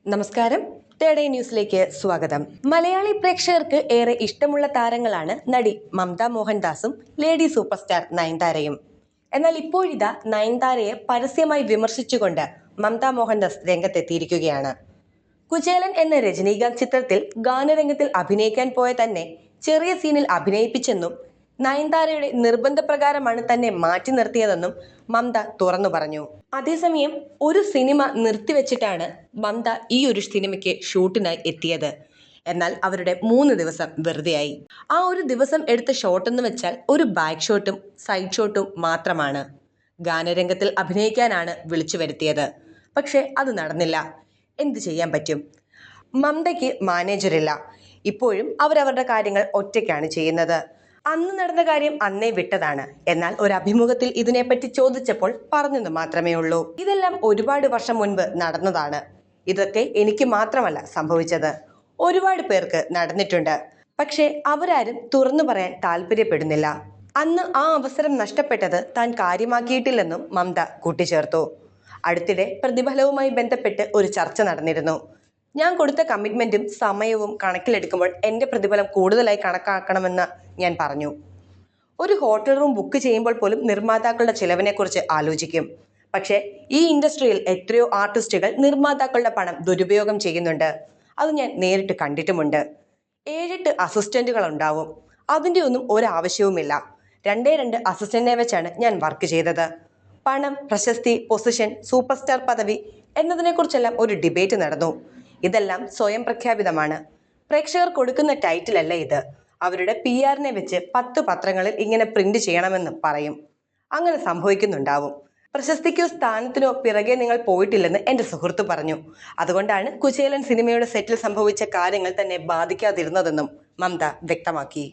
നമസ്കാരം, തേർഡ് ന്യൂസിലേക്ക് സ്വാഗതം. മലയാളി പ്രേക്ഷകർക്ക് ഏറെ ഇഷ്ടമുള്ള താരങ്ങളാണ് നടി മമത മോഹൻദാസും ലേഡി സൂപ്പർ സ്റ്റാർ നയൻതാരയും. എന്നാൽ ഇപ്പോഴിതാ നയൻതാരയെ പരസ്യമായി വിമർശിച്ചുകൊണ്ട് മമത മോഹൻദാസ് രംഗത്തെത്തിയിരിക്കുകയാണ്. കുചേലൻ എന്ന രജനീകാന്ത് ചിത്രത്തിൽ ഗാനരംഗത്തിൽ അഭിനയിക്കാൻ പോയ തന്നെ ചെറിയ സീനിൽ അഭിനയിപ്പിച്ചെന്നും നയൻതാരയുടെ നിർബന്ധപ്രകാരമാണ് തന്നെ മാറ്റി നിർത്തിയതെന്നും മമത തുറന്നു പറഞ്ഞു. അതേസമയം ഒരു സിനിമ നിർത്തിവെച്ചിട്ടാണ് മമത ഈ ഒരു സിനിമയ്ക്ക് ഷൂട്ടിനായി എത്തിയത്. എന്നാൽ അവരുടെ 3 ദിവസം വെറുതെയായി. ആ ഒരു ദിവസം എടുത്ത ഷോട്ട് എന്ന് വെച്ചാൽ ഒരു ബാക്ക് ഷോട്ടും സൈഡ് ഷോട്ടും മാത്രമാണ്. ഗാനരംഗത്തിൽ അഭിനയിക്കാനാണ് വിളിച്ചു വരുത്തിയത്. പക്ഷെ അത് നടന്നില്ല. എന്ത് ചെയ്യാൻ പറ്റും? മമതയ്ക്ക് മാനേജറില്ല. ഇപ്പോഴും അവരവരുടെ കാര്യങ്ങൾ ഒറ്റയ്ക്കാണ് ചെയ്യുന്നത്. അന്ന് നടന്ന കാര്യം അന്നേ വിട്ടതാണ്. എന്നാൽ ഒരു അഭിമുഖത്തിൽ ഇതിനെപ്പറ്റി ചോദിച്ചപ്പോൾ പറഞ്ഞെന്ന് മാത്രമേ ഉള്ളൂ. ഇതെല്ലാം ഒരുപാട് വർഷം മുൻപ് നടന്നതാണ്. ഇതൊക്കെ എനിക്ക് മാത്രമല്ല സംഭവിച്ചത്, ഒരുപാട് പേർക്ക് നടന്നിട്ടുണ്ട്. പക്ഷേ അവരാരും തുറന്നു പറയാൻ താല്പര്യപ്പെടുന്നില്ല. അന്ന് ആ അവസരം നഷ്ടപ്പെട്ടത് താൻ കാര്യമാക്കിയിട്ടില്ലെന്നും മമത കൂട്ടിച്ചേർത്തു. അടുത്തിടെ പ്രതിഫലവുമായി ബന്ധപ്പെട്ട് ഒരു ചർച്ച നടന്നിരുന്നു. ഞാൻ കൊടുത്ത കമ്മിറ്റ്മെന്റും സമയവും കണക്കിലെടുക്കുമ്പോൾ എൻ്റെ പ്രതിഫലം കൂടുതലായി കണക്കാക്കണമെന്ന് ഞാൻ പറഞ്ഞു. ഒരു ഹോട്ടൽ റൂം ബുക്ക് ചെയ്യുമ്പോൾ പോലും നിർമ്മാതാക്കളുടെ ചിലവിനെക്കുറിച്ച് ആലോചിക്കും. പക്ഷേ ഈ ഇൻഡസ്ട്രിയിൽ എത്രയോ ആർട്ടിസ്റ്റുകൾ നിർമ്മാതാക്കളുടെ പണം ദുരുപയോഗം ചെയ്യുന്നുണ്ട്. അത് ഞാൻ നേരിട്ട് കണ്ടിട്ടുമുണ്ട്. 7-8 അസിസ്റ്റന്റുകൾ ഉണ്ടാവും. അതിൻ്റെ ഒന്നും ഒരാവശ്യവുമില്ല. 2 അസിസ്റ്റന്റിനെ വെച്ചാണ് ഞാൻ വർക്ക് ചെയ്തത്. പണം, പ്രശസ്തി, പൊസിഷൻ, സൂപ്പർ സ്റ്റാർ പദവി എന്നതിനെക്കുറിച്ചെല്ലാം ഒരു ഡിബേറ്റ് നടന്നു. ഇതെല്ലാം സ്വയം പ്രഖ്യാപിതമാണ്. പ്രേക്ഷകർ കൊടുക്കുന്ന ടൈറ്റിൽ അല്ല ഇത്. അവരുടെ PR-നെ വെച്ച് 10 പത്രങ്ങളിൽ ഇങ്ങനെ പ്രിന്റ് ചെയ്യണമെന്ന് പറയും. അങ്ങനെ സംഭവിക്കുന്നുണ്ടാവും. പ്രശസ്തിക്കോ സ്ഥാനത്തിനോ പിറകെ നിങ്ങൾ പോയിട്ടില്ലെന്ന് എൻ്റെ സുഹൃത്ത് പറഞ്ഞു. അതുകൊണ്ടാണ് കുചേലൻ സിനിമയുടെ സെറ്റിൽ സംഭവിച്ച കാര്യങ്ങൾ തന്നെ ബാധിക്കാതിരുന്നതെന്നും മമത വ്യക്തമാക്കി.